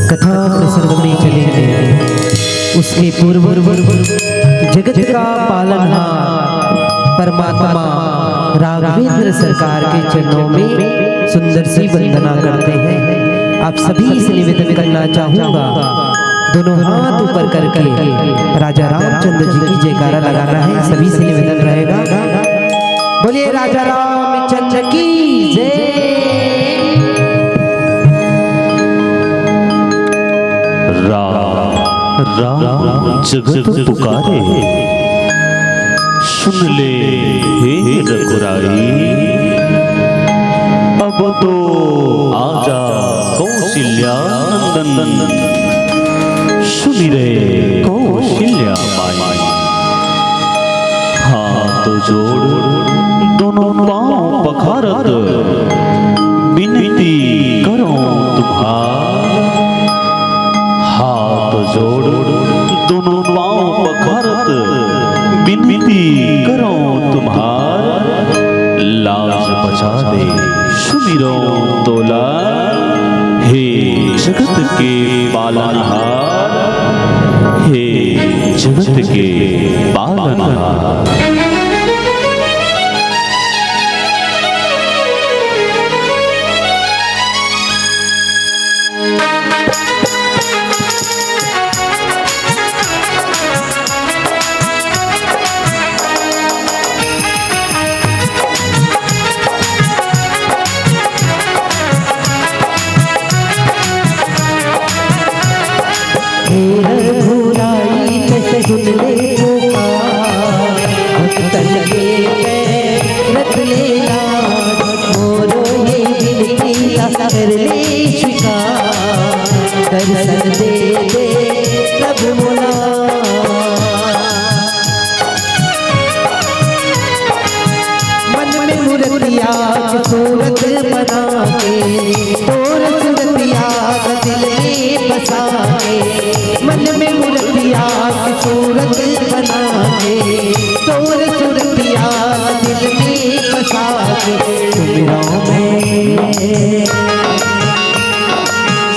कथा प्रसंग में चलेंगे। उसके पूर्व जगत का पालनहार परमात्मा राघवेंद्र सरकार के चरणों में सुंदर सी वंदना करते हैं। आप सभी से निवेदन करना चाहूंगा, दोनों हाथ ऊपर करके राजा रामचंद्र जी की जयकारा लगाना है। सभी से निवेदन रहेगा, बोलिए राजा रामचंद्र की जय। राम जगत पुकारे, सुन ले हे रघुराई। अब तो आजा कौशल्या नंदन, सुनी रे कौशल्या माई। हाथ जोड़ दोनों पांव पखारत, विनती करो तुम्हार। हाथ जोड़ दोनों पांव पखारत, विनती करो तुम्हार। लाज बचा दे सुमिरो तोला, हे जगत के पालनहार, हे जगत के पालनहार। दर्शन दे दे प्रभु मोला, मन में मूर्तिया की सूरत बना के, तोर सूरतिया दिल में बसा के। मन में मूर्तिया की सूरत बना के, तोर सूरतिया दिल में बसा के।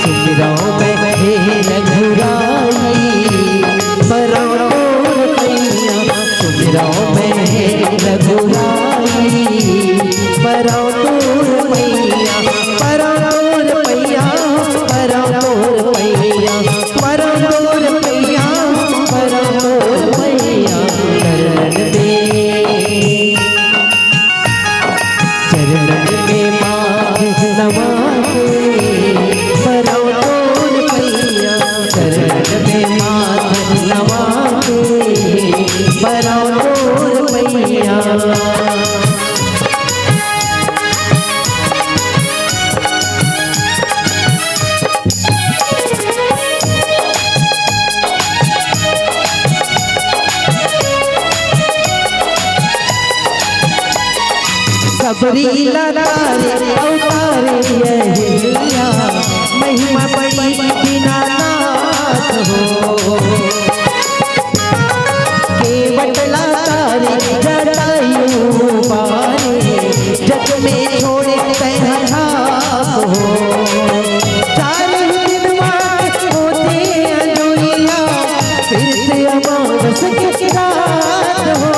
सुमिरों में हे रघुराई, बरौर पैया। सुमिरों में हे रघुराई, बरौर पैया। बरौर पैया, बरौर पैया, बरौर पैया, बरौर पैया। चरण में माथ नवा के, बरौर चरण में माथ नवा के, बरौर पैया। सबरी लारे अवतारे यहिया, महिमा बड़ी दीनानाथ हो। केवट लारे जटायु पारे, जग में छोड़े तैनात हो। चार दिन होते अंजुरिया, फिर से अमावस की रात हो।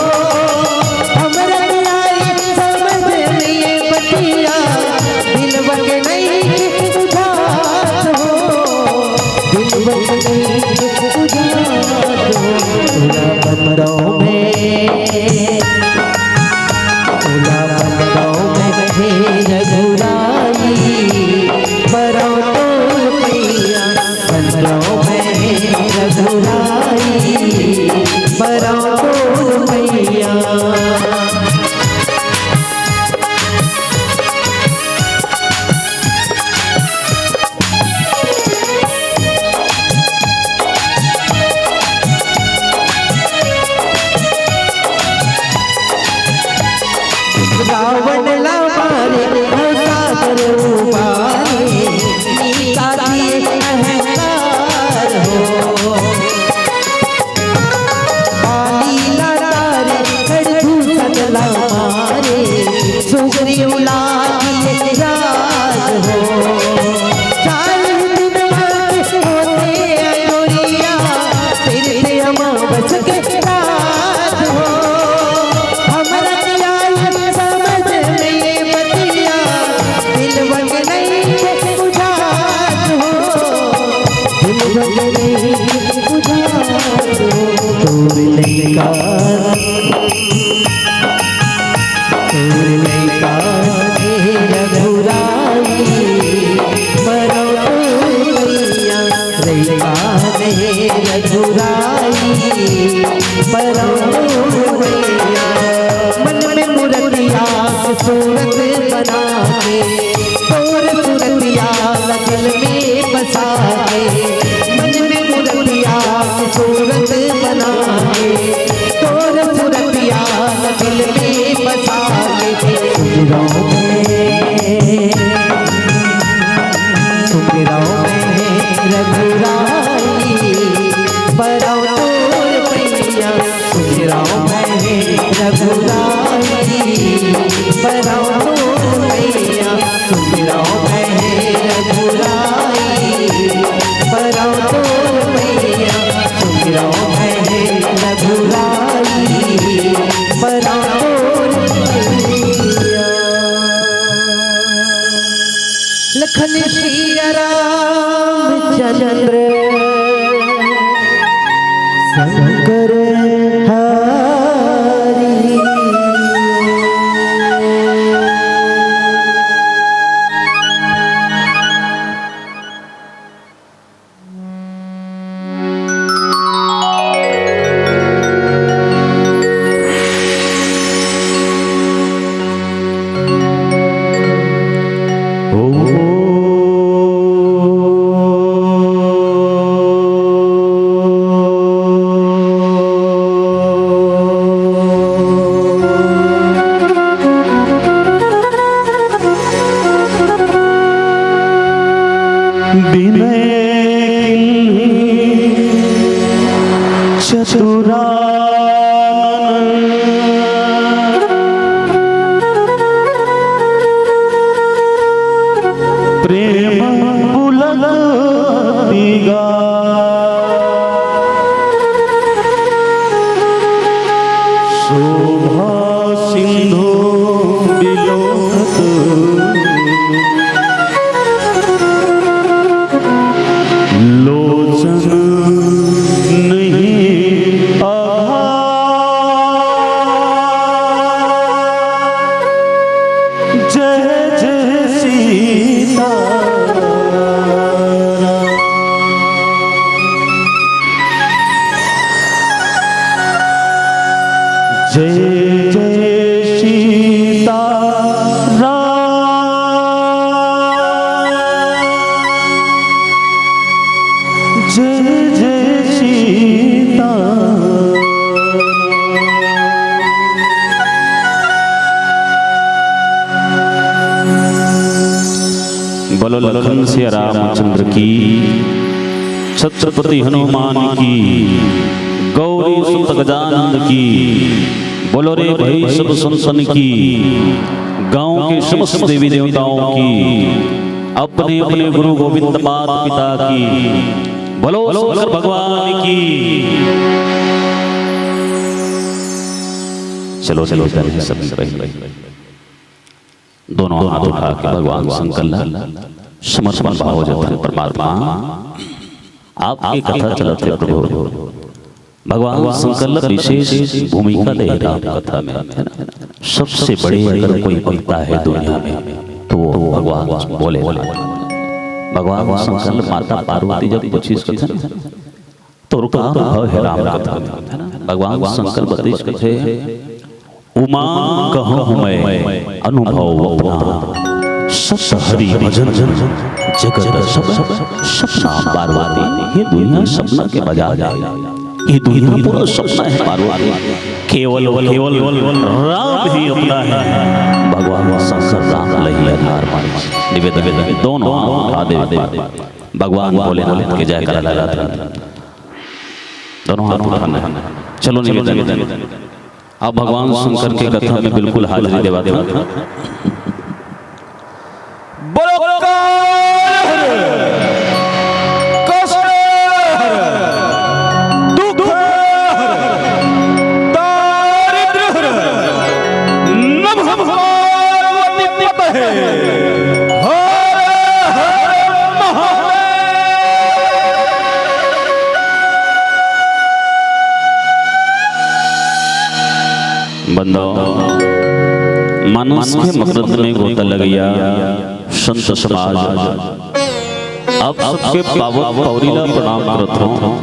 बंदों में, फूला बंदों में है रघुराई, बरो तो मैया बंदों में है रघुराई, बरो तो मैया। रावण ला मारे सागर उबारे, नीता दिए अहंकार हो, बाली ला तारे खड़गूसत ला मारे, सुग्रीव ला दिए राज हो। चाल दिन मारे होते अयोरिया, फिर अमावस के रात हो। मन में मूर्तिया सूरत बना के, और सूरतिया दिल में बसा के, मन में मूर्तिया सूरत बना के, और सूरतिया दिल में बसा के। सुमिरों में रघुराई, बरो तो मैया, सुमिरों में रघुराई, बरो तो मैया, सुमिरों में रघुराई, बरो तो मैया, सुमिरों में रघुराई, बरो तो मैया। लखन श्री रामचंद्र शंकर हरि, प्रेम बुलग दिगा, शोभा सिंधु बिलोत, लोचन नहीं आभा, जय जय सीता, जय जय सीता राम, जय जय सीता। बोलो लखन सिया रामचंद्र की, छत्रपति हनुमान की, गौरी सुत गजानंद की, बोलो रे भाई सब संतन की, गांव के समस्त देवी देवताओं की, अपने अपने गुरु गोविंद माता पिता की, बोलो शंकर भगवान की। चलो चलो चलो सब पहले दोनों हाथ उठा के भगवान शंकर समर्पण भाव जब परमात्मा आपकी कथा चलते प्रभु भगवान शंकर विशेष भूमिका दे राम कथा में, है ना। सबसे बड़े अगर कोई बनता है दुनिया में तो वो भगवान बोले। भगवान शंकर माता पार्वती जब पूछी इस कथा तो रुका है राम कथा में, है ना। भगवान शंकर बतेश कथे उमा कहूँ मैं अनुभव अपना सब हरि भजन जगत सपना पार्वती। ये दुनिया सपना के बजा जाए, ये दुनिया पूरा सपना है पार्वती। केवल राम ही अपना है। भगवान शंकर राम लही आधार निवेदन दोनों भगवान बोले के जय करा लगा दोनों हाथ उठाना है। चलो निवेदन अब भगवान शंकर के कथा में बिल्कुल हाजिरी देवा देवा बंदो मानस के मकरंद में गोता लग गया संत समाज। अब सबके पावन पौरीला प्रणाम करत हूं।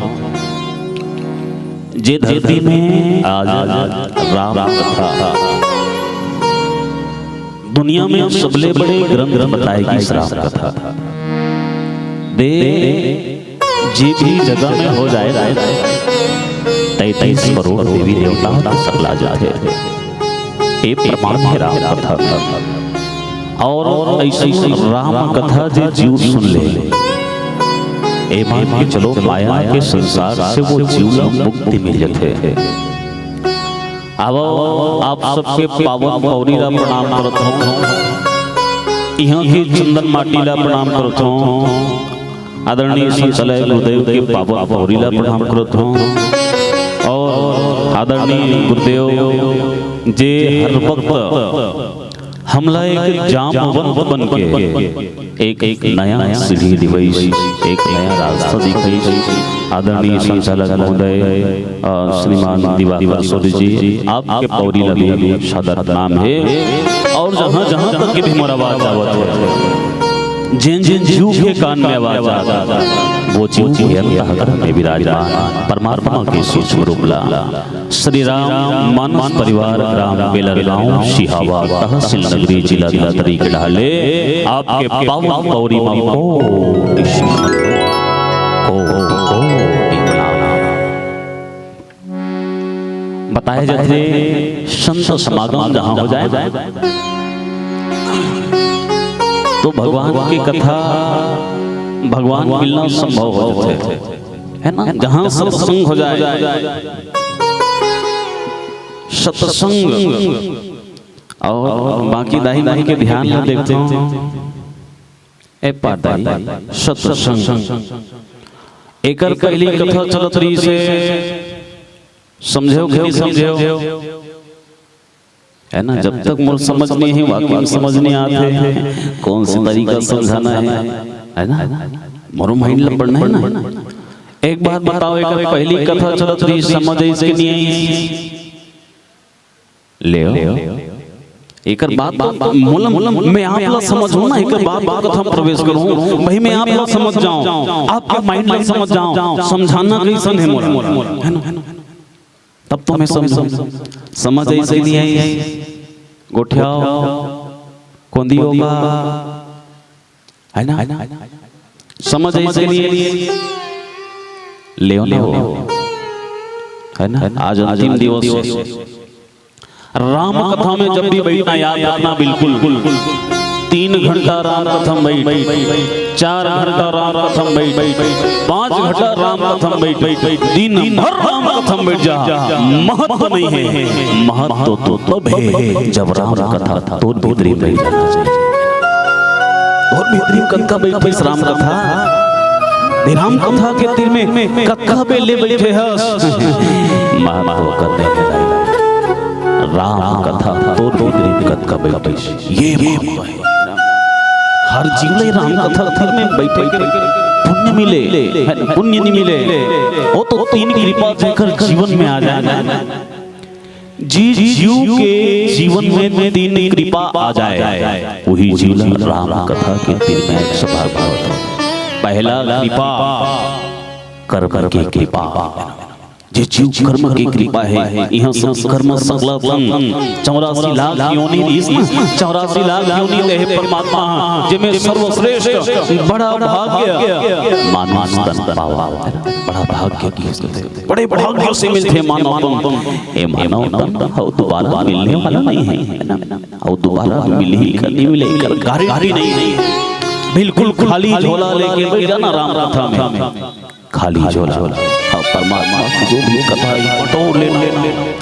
जे धरती में आज राम कथा दुनिया में सबले बड़े ग्रंथ बताएगी राम कथा। दे जे भी जगह में हो जाए 33 करोड़ देवी देवता सकला जाते ये प्रमाण है राम कथा। और ऐसी राम कथा जे जीव सुन ले ए मान के चलो माया के संसार से वो जीव मुक्ति मिल जाते हैं। अब आप सबके पावन पौरीला प्रणाम करत हूं। यहाँ के चंदन माटीला प्रणाम करत हूं। आदरणीय संचालय गुरुदेव के पावन पौरीला प्रणाम करत हूं। और आदरणीय गुरुदेव जे हर वक्त हमला एक जामवंत बन के एक नया सीढ़ी डिवाइस एक नया रास्ता दिखाई। आदरणीय संचालक महोदय श्रीमान दिवाकर सोदी जी आपके पौरी लगे सादर नाम है। और जहाँ जहाँ तक की भी मोर आवाज आवत है जिन जिन जीव के कान में आवाज आता वो जीव के अंतःकरण में विराजमान परमात्मा के सूक्ष्म रूप ला श्री राम मानस परिवार ग्राम बेलर गांव सिहावा तहसील नगरी जिला दिलातरी के ढाले आपके पावन पौरी में बताया जाते संत समागम जहां हो जाए तो भगवान की कथा भगवान मिलना संभव हो जाते है ना। जहां सत्संग हो जाए सत्संग और बाकी दाही दाही के ध्यान में देखते हैं ए पादाई सत्संग एकर पहली कथा चलत रही से समझो कि नहीं समझो है ना। जब तक मोर समझ नहीं है वाकई समझ नहीं आते कौन सी तरीका समझाना है ना। मोरो माइंड लपड़ना है ना। एक बात बताओ एक पहली कथा चलत रही समझ इसके नहीं ले एकर बात मूलम मैं आप ला समझूं ना। एकर बात हम प्रवेश करूं भाई मैं आप ला समझ जाऊं आपका माइंड ला समझ जाऊं। समझाना कैसन है मोरा है ना। तब तो मैं समझ ऐसे नहीं आई गोठियाओ कोंदी होगा है ना। समझ ऐसे नहीं ले है ना। आज अंतिम दिवस राम कथा में जब भी बैठना याद रखना बिल्कुल 3 घंटा राम कथम बैठ 4 घंटा राम कथम बैठ 5 घंटा राम कथम बैठ दिन भर राम कथम बैठ जा। महत्व नहीं है महत्व तो तब है जब राम कथा तो बेहतरीन बैठ जाना चाहिए। बहुत बेहतरीन कथा बैठ इस राम कथा राम कथा के तीर में कथा पे ले बैठे हैं महत्व करने के राम कथा तो बेहतरीन कथा बैठ ये हर जीव राम कथा में बैठे पुण्य मिले, पुण्य नहीं मिले, वो तो तीन कृपा देकर जीवन में आ जाए। जीव के जीवन में तीन कृपा आ जाए, वही जीवन राम कथा के तीन में एक सभा। पहला कृपा कर्म की कृपा, जे जीव कर्म की कृपा है। यहाँ सब कर्म सकला 84 लाख योनि 84 लाख योनि देह परमात्मा जिसमें सर्वश्रेष्ठ बड़ा भाग्य मानव तन पावा। बड़ा भाग्य की बड़े भाग्य से मिलते मानव तन। ये मानव तन हो दोबारा मिलने वाला नहीं है, और दोबारा मिले ही नहीं मिलेगा, गारंटी नहीं। बिल्कुल खाली झोला लेके बैठ जाना राम कथा में, खाली झोला। परमात्मा जो भी कथा बटोर लेना,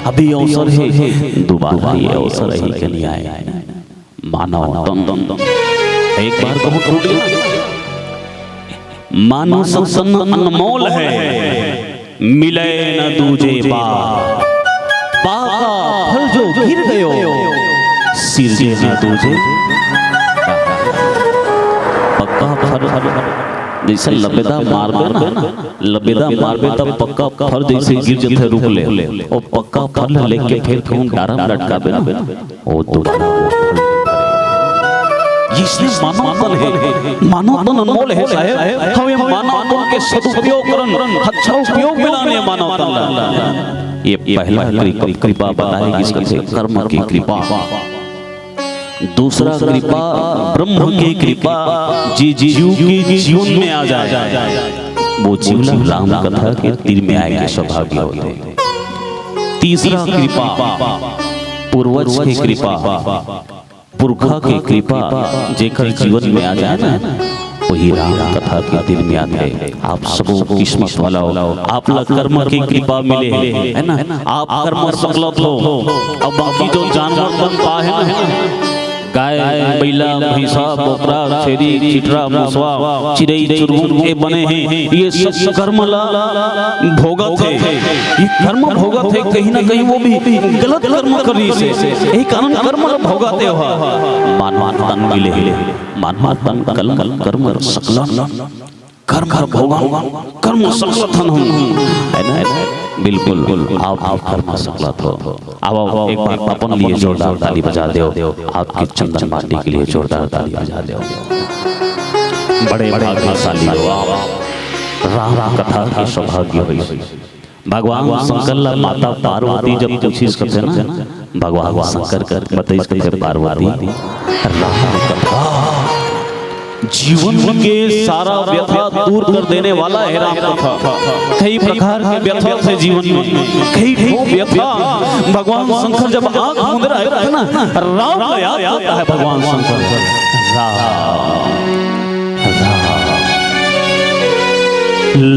अभी अवसर है, दोबारा ये अवसर है कि नहीं आए। मानव तन एक बार बहुत टूट गया। मानव सत्संग अनमोल है, मिले न दूजे बार। पाका फल जो गिर गयो, सिरजे न दूजे। पक्का फल जैसे लबेदा मारबे ना, लबेदा मारबे तब पक्का फल जैसे गिर जाते रुक ले, और पक्का फल लेके फिर कहूँ डारा लटकाबे ना, वो दोबारा इसलिए मानव तन है, मानव तन अनमोल है साहब। हमें मानव तन के सदुपयोग करन, अच्छा उपयोग में लाने मानव तन। ये पहला कृपा बताएगी इसके कर्म की कृपा। दूसरा कृपा ब्रह्म की कृपा, जीव के जीवन में आ जाए, वो जीवन राम कथा के तीर में आएंगे सौभाग्य होते। तीसरा कृपा पूर्वज की कृपा, पुरखा की कृपा, जेकर जीवन में आ जाए ना, वही राम कथा के तीर में आते। आप सबको किस्मत वाला हो, आप कर्म की कृपा मिले है ना, आप कर्म सफल हो। अब बाकी जो जानवर बनता है ना, गाय बैला भैंसा बोकरा छेरी चिटरा मुसवा चिड़ई चुरमुर के बने हैं, ये सब कर्म भोगत है। ये कर्म भोगत है, कहीं ना कहीं वो भी गलत कर्म करी से यही कारण कर्म भोगते हो। मानव तन मिले, मानव तन कल कर्म सकला कर्म भोगा, कर्म सकलथन है ना। बिल्कुल आप कर्म सकलत हो। अब एक बार अपन लिए जोरदार ताली बजा दो, आपके चंदन माटी के लिए जोरदार ताली बजा दो। बड़े भाग्यशाली हो आप, राम कथा के सौभाग्य हुई। भगवान शंकर माता पार्वती जब पूछिस करते ना, भगवान शंकर कर बताइस करते पार्वती राम कथा जीवन के सारा व्यथा दूर कर देने वाला है राम कथा। कई प्रकार के व्यथा थे जीवन में, कई व्यथा भगवान शंकर जब आंख मूंद रहा है ना, राम का याद आता है भगवान शंकर।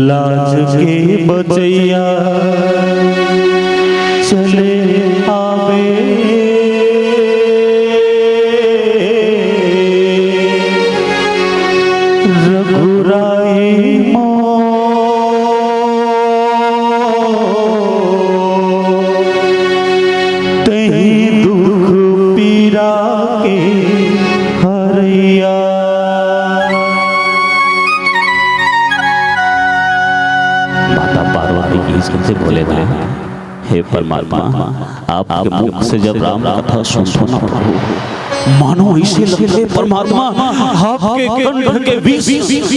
लाज के बचैया चले आवे, रघुराई मो तही दुख पीरा के हरैया। माता पार्वती की इसके बोले थे, हे परमात्मा आपके मुख से जब राम कथा सुनो ना प्रभु, मानो ऐसे लगते परमात्मा आपके कंठ के विष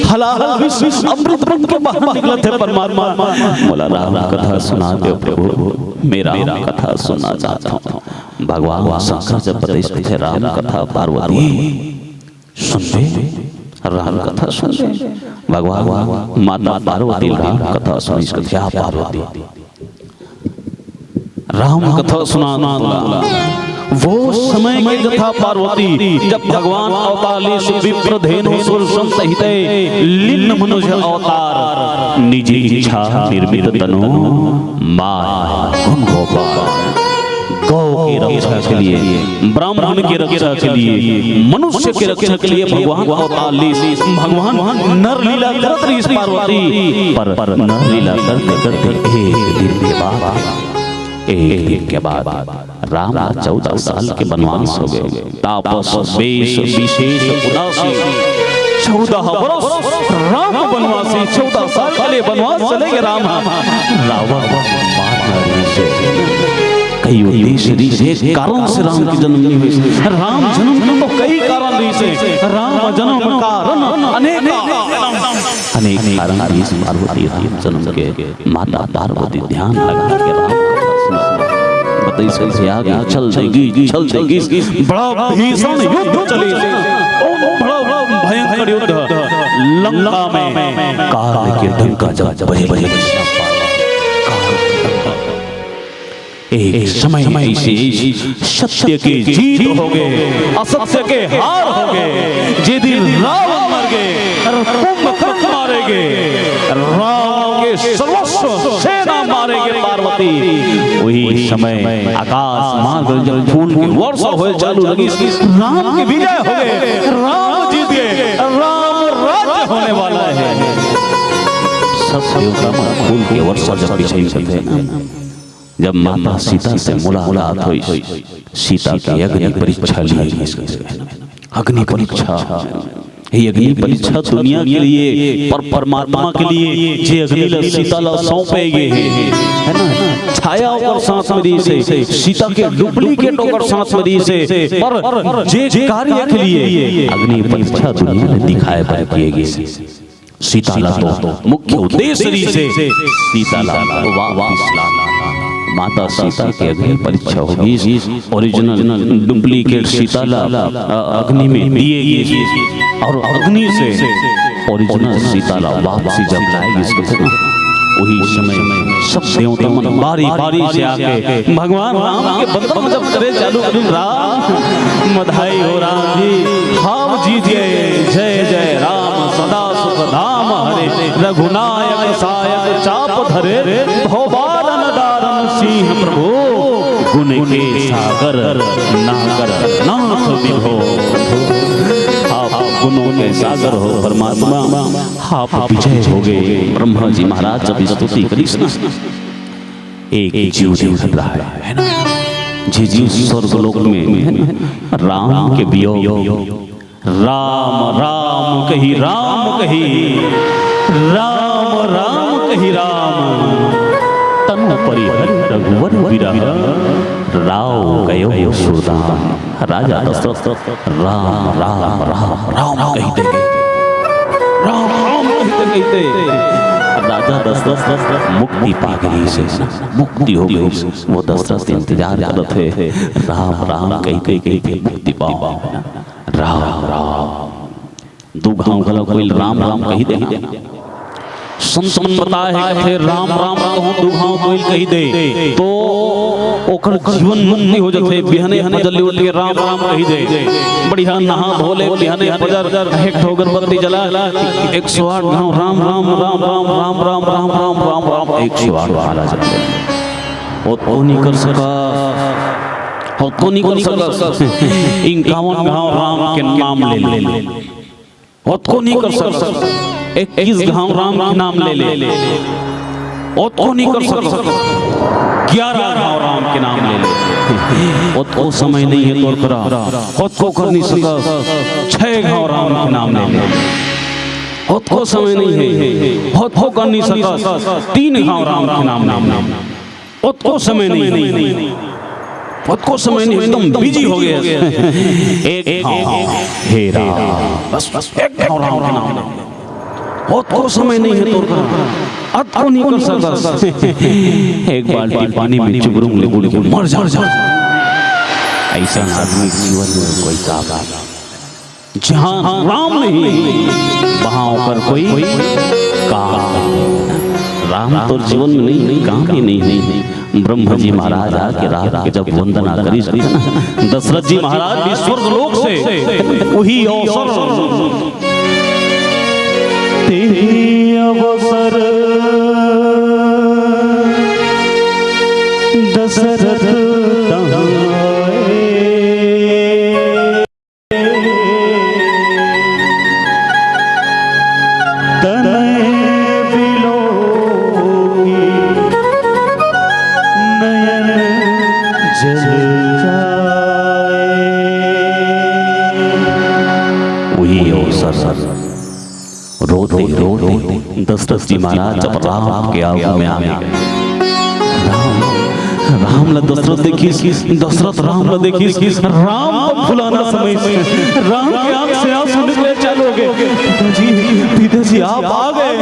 हलाहल विष अमृत बन के बाहर निकले थे परमात्मा। बोला राम कथा सुना दो प्रभु, मेरा राम कथा सुनना चाहता हूँ। भगवान शंकर जब बताइस थे राम कथा पार्वती सुन ले, राम कथा सुन ले। भगवान माता पार्वती राम कथा सुनी कथा पार्वती राम कथा सुना। वो समय की कथा पार्वती जब भगवान अवतार विप्र धेनु सुर सहित लीन मनुष्य अवतार, निज इच्छा निर्मित तनु माय गुण गोपाल। गौ की रक्षा के लिए, ब्राह्मण की रक्षा के लिए, मनुष्य की रक्षा के लिए भगवान अवतार ली। भगवान नर लीला करत रही इस पार्वती पर नर लीला करते करते एक दिन के बाद राम 14 साल के वनवास हो गए। तापस वेश विशेष उदासी 14 वर्ष राम वनवासी, 14 साल के लिए वनवास चले गए राम। रावण कई उद्देश्य से कारण से राम की जन्म नहीं हुई। राम जन्म तो कई कारण रही से, राम जन्म कारण अनेक कारण पार्वती राम जन्म के माता पार्वती ध्यान लगा के राम बताई से आगे चल देगी बड़ा भीषण युद्ध चले, बड़ा भयंकर युद्ध लंका में काल के डंका जब बजे एक समय से सत्य की जीत हो गए, असत्य के हार हो गए। जे दिन रावण मर गए, कुंभकर्ण मारे गए, राम के सर्वस्व सेना मारेंगे पार्वती। वही समय आकाश मार्ग जब फूल की वर्षा हो चालू लगी, राम की विजय हो गए, राम जीत गए, राम राज्य होने वाला है। सब देवता फूल की वर्षा जब विजयी होते हैं, जब माता सीता से मुलाकात हुई, सीता की अग्नि परीक्षा ली। अग्नि परीक्षा, ये अग्नि परीक्षा दुनिया के लिए पर परमात्मा के लिए जे अग्नि सीता ला सौंपेगे है ना। छाया और सांस मरी से सीता के डुप्लीकेट होकर सांस मरी से, पर जे कार्य के लिए अग्नि परीक्षा दुनिया ने दिखाए पर किएगी। सीता ला तो मुख्य उद्देश्य से सीता ला माता सीता की अग्नि परीक्षा होगी। ओरिजिनल डुप्लीकेट सीता अग्नि में दिए गए और अग्नि से ओरिजिनल सीता वापसी जब लाएगी, वही समय सब देवता मन बारी बारी से आके भगवान राम के बंदन जब करे चालू करूं, राम बधाई हो राम जी, हाव जीजिए, जय जय राम सदा सुख धाम हरे, रघुनायक सायक चाप धरे, भोबालन दारन सिंह प्रभु, गुण के सागर नागर नाथ विभो। आप गुणों के सागर हो परमात्मा, आप विजय हो गए। ब्रह्मा जी महाराज जब स्तुति करी, एक जीव देख रहा है ना, जी जीव स्वर्गलोक में राम के वियोग, राम राम कही राम कही, राम राम कही राम, तनु परिहर रघुवर विरह, राव गयो सुरधाम। राजा दशरथ राम राम राम राम कहते गए, राम राम कहते राजा दशरथ मुक्ति पा गई से, मुक्ति हो गई। वो दशरथ इंतजार करते थे, राम राम कहते कहते मुक्ति पाओ, राम राम दो घाव गला कोई राम राम कही दे। संतन बताए है राम राम कहूं दो घाव कोई कही दे तो ओकर जीवन मुक्ति हो जाते। बिहने हने जल्दी उठ के राम राम कही दे, बढ़िया नहा धोले, बिहने पजर एक अगरबत्ती जला, 108 घाव राम राम राम राम राम राम राम राम राम राम 108 वाला जाते। वो तो नहीं कर सका, वो तो नहीं कर सका 51 घाव राम के नाम ले, वो तो नहीं कर सका 21 घाव राम के नाम ले, वो तो नहीं कर सका 11 घाव राम के नाम ले, वो तो समय नहीं है तोर करा, वो तो कर नहीं सका 6 घाव राम के नाम ले, वो तो समय नहीं है, वो तो कर नहीं सका 3 घाव राम के नाम, वो तो समय नहीं, बहुत को समय नहीं, एकदम बिजी हो गए। एक हे राम, बस एक राम के नाम, बहुत को समय नहीं है तोर करा, अत को नहीं कर सकता। एक बाल्टी पानी में चुगरूंग ले बोल के मर जा। ऐसा आदमी जीवन में कोई काम, जहाँ राम नहीं वहाँ होकर कोई काम। राम तो जीवन में नहीं, काम ही नहीं। ब्रह्मा जी महाराज आके रात के जब वंदना करी दशरथ जी महाराज भी स्वर्गलोक से वही अवसर तेरी अवसर दशरथ वही अवसर रोते रोते दशरथ जी महाराज जब राम के आगू में आ गए, राम ला दशरथ देखी, दशरथ राम ला देखी, राम को भुलाना समय से राम के आंख से आंसू निकले चालू हो गए। पिताजी आप आ गए।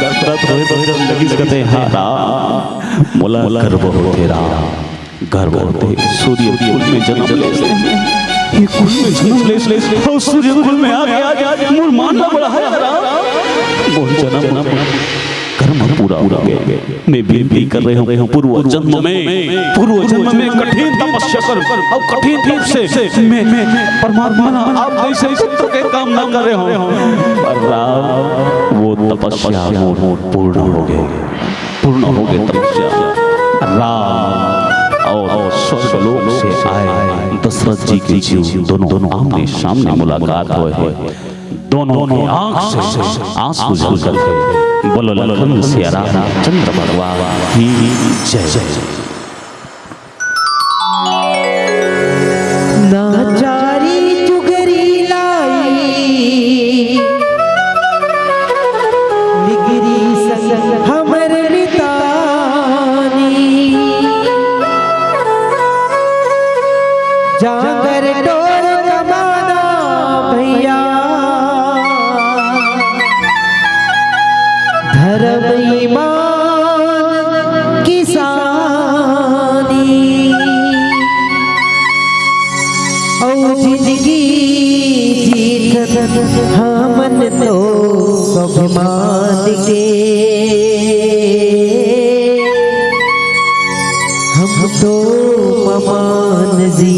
दशरथ रोए लगी कहते हाँ राम मोला गर्व हो तेरा, गर्व होते सूर्य कुल में जन्म ले, ये कुल में जन्म ले और सूर्य कुल में आ गया, मूल मानना बड़ा है राम, मोल जन्म कर्म पूरा हो गया। मैं विनती कर रहे हूँ पूर्व जन्म में कठिन तपस्या कर और कठिन रूप से मैं परमात्मा आप जैसे पुत्र के काम ना कर रहे हो, पर राम वो तपस्या पूर्ण हो गए तपस्या। राम और स्वर्गलोक से आए दशरथ जी के जीव दोनों आमने सामने मुलाकात हुए हैं, दोनों की आंख से आंसू झलकर थे। बोलो लखन सिया राम चंद्र भगवान की जय। नाचारी चुगरी लाई निगरी संग हमर मितानी, जागर डोर कमाना भैया धर्म ईमान किसानी, और जिंदगी जीत हमन तो स्वाभिमान के, हम तो ममान जी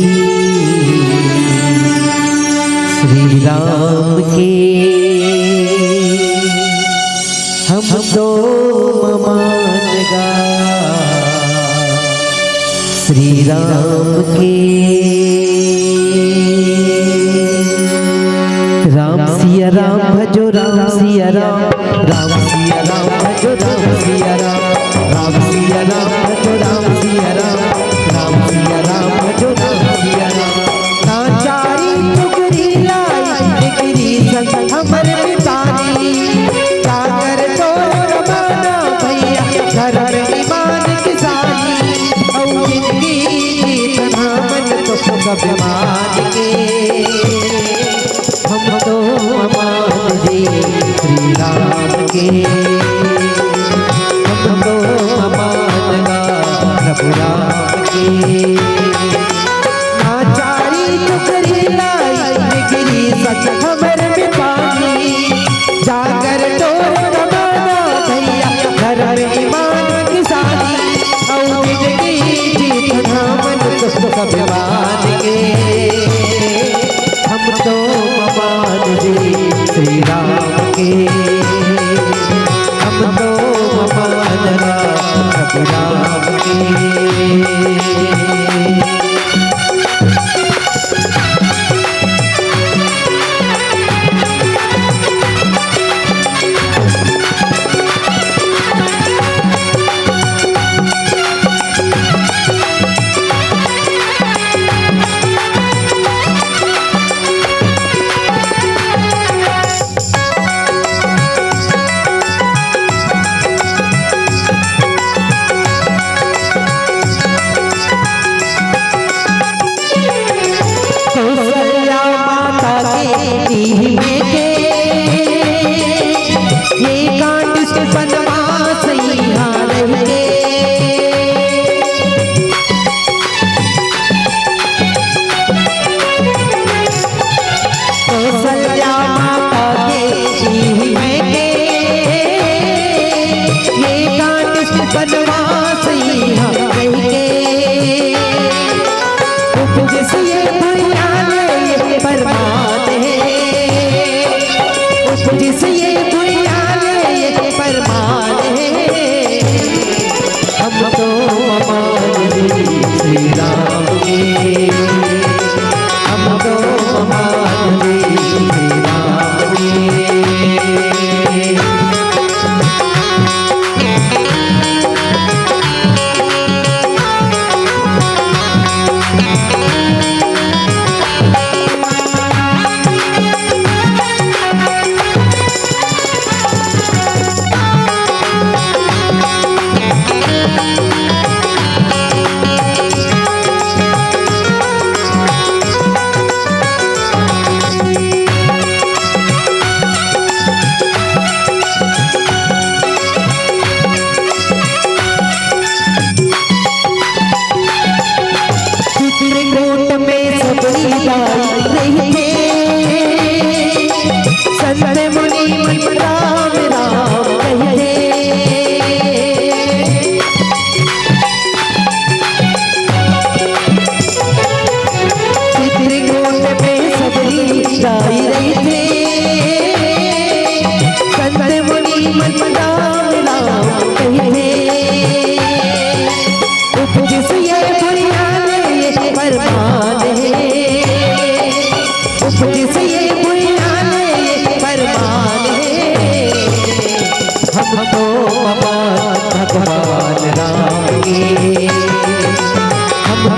श्री राम के, हम तो ममान गा श्री राम के। राम सिया राम भजो राम सिया राम, राम सिया राम भजो राम सिया राम, राम सिया राम भजो राम सिया राम, राम सिया राम भजो राम सिया राम। नाचारी चुगरी लाई निगरी संग हमर मितानी, जागर डोर माना भैया धर्म ईमान किसानी, और जिंदगी जीत हमन तो स्वाभिमान के, हम तो अमान जी श्री राम के, हम तो अमान गा प्रभु राम के। नाचारी चुगरी लाई निगरी सच हमर मितानी, जागर डोर माना भैया धर्म ईमान किसानी, और जिंदगी जीत हमन तो स्वाभिमान के, हम तो ममान जी श्री राम के, हम तो ममान प्रभु राम के।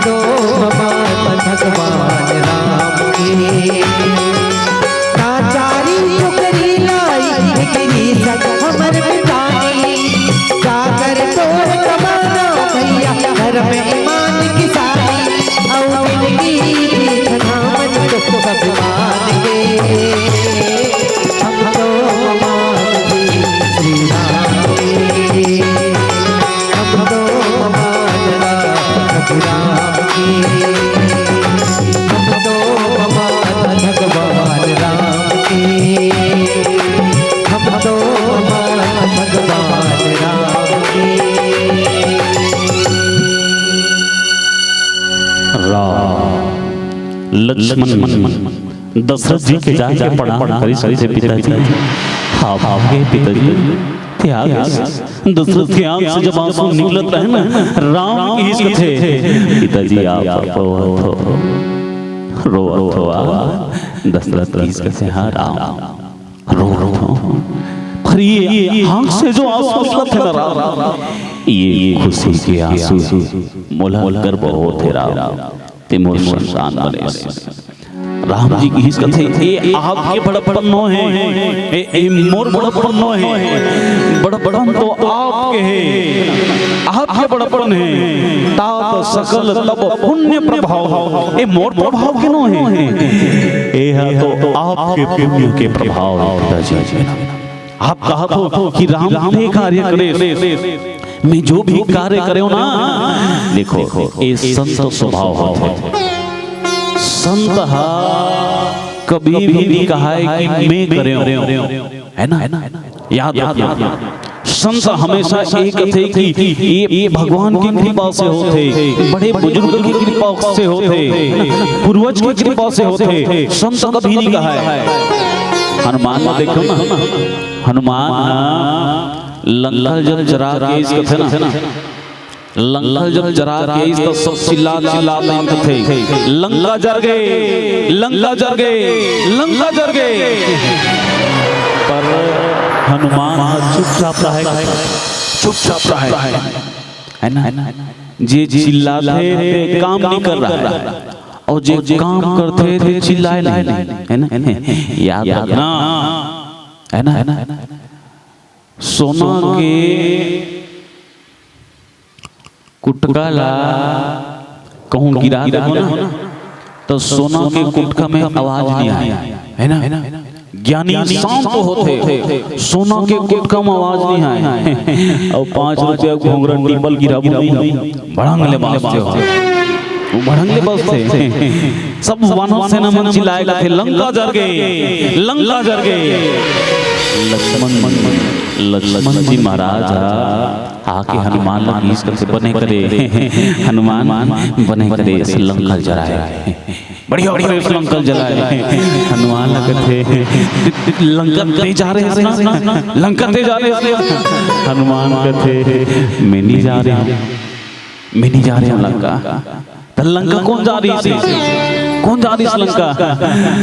तो मान भगवान राम के। नाचारी टुकड़ी लाई गिरी सक हमर मिटानी, जाकर तोर कमाना भैया घर में ईमान की सारी, और जिंदगी देखना मन तो भगवान के। हम तो मान श्री राम के, हम तो मान रघुराम के, हम तो मान भगवान राम के, हम तो मान भगवान राम के। राम लक्ष्मण दशरथ जी के जाके प्रणाम करी से पिताजी आप आपके पिताजी त्याग दशरथ की आंख से जब आंसू निकलत रहे ना राम की इश्क थे पिताजी आप रोवत हो दशरथ की इश्क से हाँ राम रो पर ये आंख से जो आंसू निकलत है ना राम ये खुशी के आंसू मोल कर बहुत है राम ते मोर संसान बने राम जी की इस कथे ये आपके बड़प्पन नो है ए मोर बड़प्पन नो है बड़प्पन तो आपके है आपके बड़प्पन है तात सकल तब पुण्य प्रभाव ए मोर प्रभाव के नो है ए है तो आपके पुण्य के प्रभाव पिताजी। आप कहा तो कि राम ने कार्य करे मैं जो भी कार्य करे हो ना देखो ये संत स्वभाव होते संत कभी भी नहीं कहा है कि मैं करे है ना याद रखना संत हमेशा एक थे कि ये भगवान की कृपा से होते बड़े बुजुर्ग की कृपा से होते पूर्वज की कृपा से होते संत कभी नहीं कहा है। हनुमान को देखो ना हनुमान लंका जब जरा के इस कथे ना लंका जब जरा के इस तो सब चिल्ला थे लंका जर गए लंका जर गए लंका जर गए पर हनुमान चुपचाप रहा है ना जे चिल्लाते थे काम नहीं कर रहा है और जे काम करते थे चिल्लाए नहीं है ना याद रखना है ना सोना के कुटकाला कहूँ गिरा देखो ना तो सोना के कुटका में आवाज नहीं आई है ना ज्ञानी शांत होते सोना के कुटका में आवाज नहीं आई और 5 रुपया घोंगरन टिपल गिरा बड़ंगले बसते हो वो बड़ंगले बसते सब वानर सेना मन चिल्लाएगा थे लंका जर गए लक्ष्मण जी महाराज आके हनुमान लगी इसके बने करे हनुमान बने करे इस लंका जलाए बढ़िया लंका जलाए हनुमान कहते लंका ते जा रहे हैं लंका ते जा रहे हैं हनुमान कहते मैं नहीं जा रहे हूँ लंका तो लंका कौन जा रही है लंका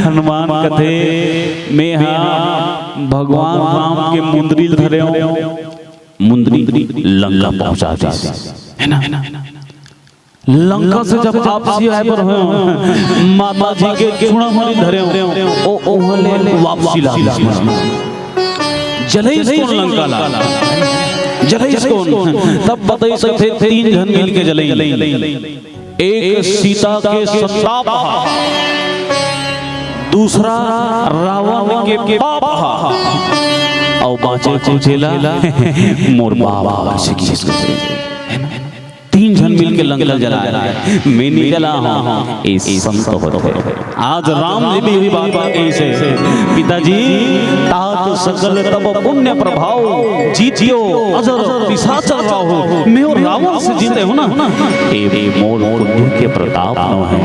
हनुमान कहते मैं हाँ भगवान राम के मुंदरी धरे मुंदरी लंका पहुंचा है ना लंका से जब आप आए पर माता जी के चूड़ा होने धरे ओ ओहले वापसी ला जले कौन लंका ला जले कौन तब बताई सकते 3 जन मिल के जले एक सीता के संताप दूसरा रावण के पाप और बाचे चुचेला मोर बाबा से किस 3 जन मिल के लंका जलाया मैं नहीं जला हूँ इस संत होते आज राम जी भी बात ऐसे पिताजी तात सकल तब पुण्य प्रभाव जीतियो अजर पिशाच रहा हो मैं और रावण से जीते हो ना ये मोर पुण्य के प्रताप न है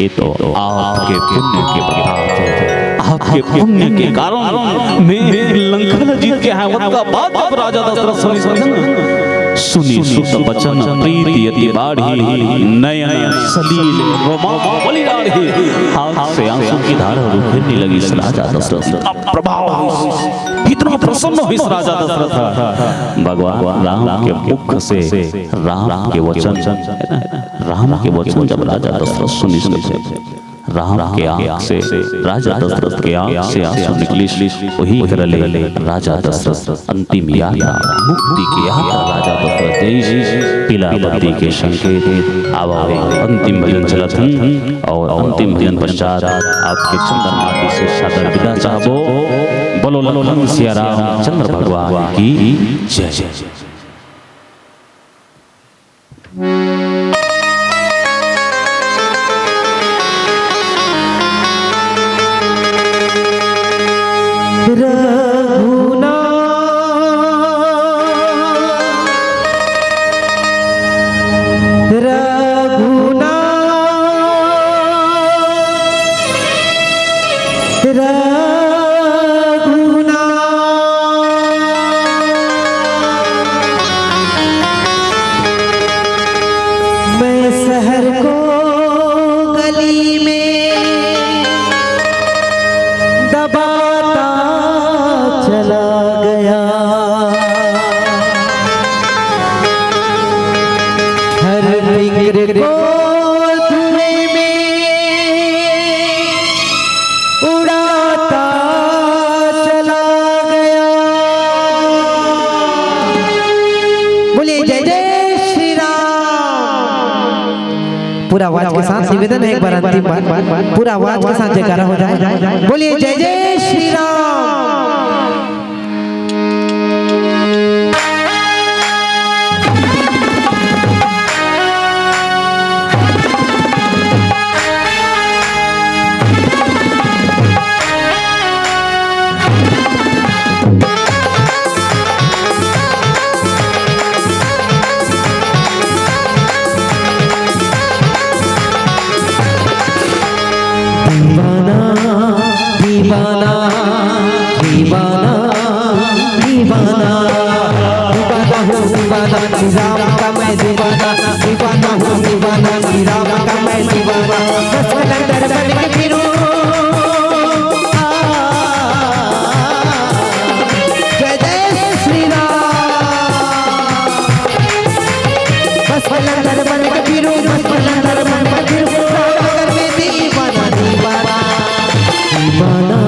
ये तो आपके पुण्य के प्रताप है आपके पुण्य के कारण मैं लंका जीत के आया का बात अब राजा दशरथ सुनी सुत बचन प्रीति अति बाढ़ी नयन सलील रोमा बलि राढ़ी हाथ से आंसू की धारा रुकने लगी राजा दशरथ अब प्रभाव कितना प्रसन्न हो इस राजा दशरथ। भगवान राम के मुख से राम के वचन, राम के वचन जब राजा दशरथ सुनी थे, राम के आंख से, राजा दशरथ के आंख से आंसू निकली। वही करले राजा दशरथ अंतिम यात्रा, मुक्ति की यात्रा राजा दशरथ जय पीला बत्ती के संकेत आवावे अंतिम भजन चलत और अंतिम भजन पश्चात आपके चंदन माटी से सादर विदा चाहबो। बोलो लखन सिया राम चंद्र भगवान की जय जय। मैं शहर को गली में दबाता चला गया, हर फिक्र को धुएं में उड़ाता चला गया। बोलिए जय जय श्री राम। पूरा आवाज के साथ निवेदन है, एक बार अंतिम बार पूरा आवाज के साथ जयकारा हो जाए। बोलिए जय जय श्री राम। दीवाना दीवाना दीवाना दीवाना हूँ दीवाना श्री राम का मैं दीवाना, दीवाना हूँ दीवाना श्री राम का मैं दीवाना। बस कलंदर बन के फिरूं जय जय श्री राम। बस कलंदर बन के फिरूं, बस कलंदर बन के फिरूं नगर में दीवाना दीवाना दीवाना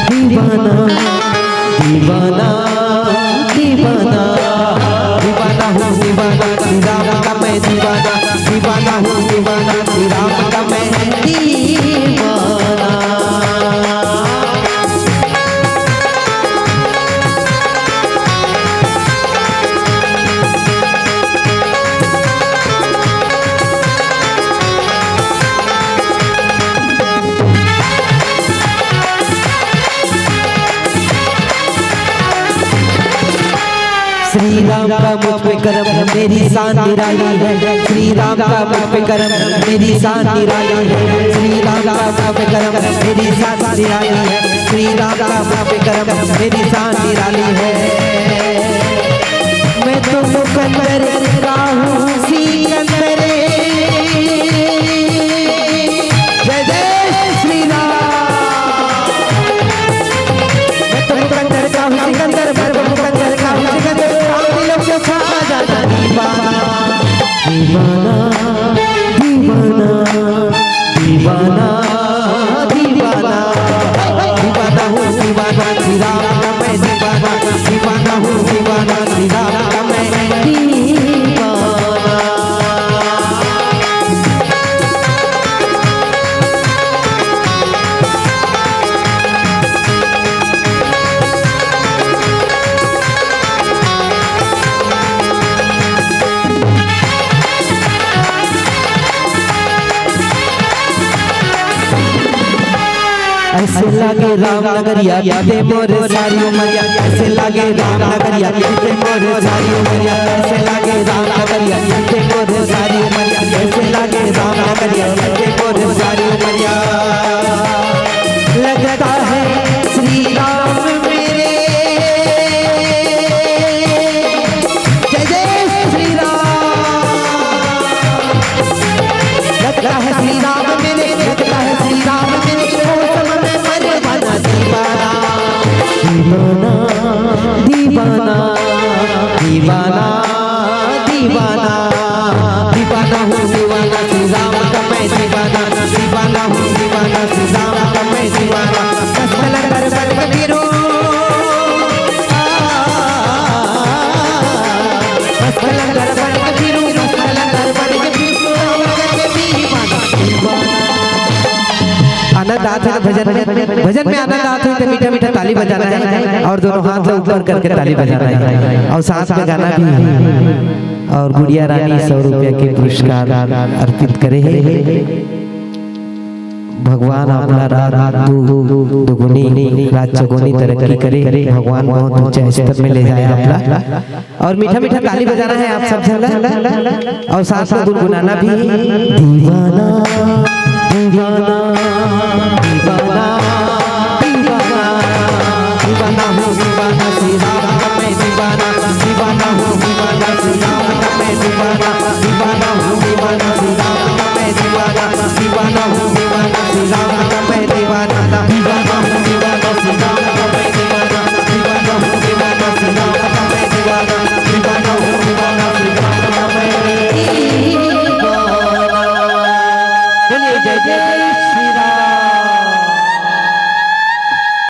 दीवाना दीवाना दीवाना हूँ दीवाना श्री राम का मैं दीवाना, दीवाना हूँ दीवाना श्री राम का मैं दीवाना। श्री राम का मुझ पे करम मेरी शान निराली है, श्री राम का मुझ पे करम मेरी शान निराली है, श्री राम का मुझ पे करम मेरी शान निराली है, श्री राम का मुझ पे करम मेरी शान निराली है। मैं तो मुकद्दर का हूँ सिकंदर, जय जय श्री राम। मैं तो मुकद्दर का हूँ सिकंदर, मैं तो मुकद्दर का हूँ सिकंदर। दीवाना दीवाना दीवाना दीवाना दीवाना हूँ दीवाना श्री राम का मैं दीवाना, दीवाना हूँ दीवाना श्री राम का मैं दीवाना। ऐसे लागे राम नगरिया बीते मोर सारी उमरिया, ऐसे लागे राम नगरिया बीते मोर सारी उमरिया, ऐसे लागे राम नगरिया बीते मोर सारी उमरिया, ऐसे लागे राम नगरिया बीते मोर सारी उमरिया। लगता है श्री राम मेरे, जय जय श्री राम। लगता है श्री राम मेरे, लगता है श्री राम मेरे, दीवाना दीवाना दीवाना दीवाना दीवाना हूँ दीवाना श्री राम का मैं दीवाना दीवाना हूँ दीवाना श्री राम का मैं दीवाना कलंदर बन कबीरो कलंदर बन कबीरो कलंदर बन कबीरो आनंद आते हैं भजन में आनंद आते हैं तो मीठा मीठा ताली बजाना है और दोनों हाथ ऊपर करके ताली बजाना है और साथ में गाना भी है और गुड़िया रानी 100 रुपया के पुरस्कार अर्पित करे है भगवान अपना रात दुगुनी रात चौगुनी तरक्की करे भगवान बहुत ऊंचे स्तर में ले जाए अपना और मीठा मीठा ताली बजाना है आप सब जन और साथ में गुनगुनाना भी दीवाना दीवाना दीवाना दीवाना दीवाना हूँ दीवाना श्री राम का मैं दीवाना दीवाना हूँ दीवाना श्री राम का मैं दीवाना दीवाना हूँ दीवाना श्री राम का मैं दीवाना दीवाना हूँ दीवाना श्री राम का मैं दीवाना दीवाना हूँ दीवाना श्री राम का मैं दीवाना दीवाना हूँ दीवाना श्री राम का मैं दीवाना दीवाना हूँ दीवाना श्री राम का मैं दीवाना। बोलिए जय जय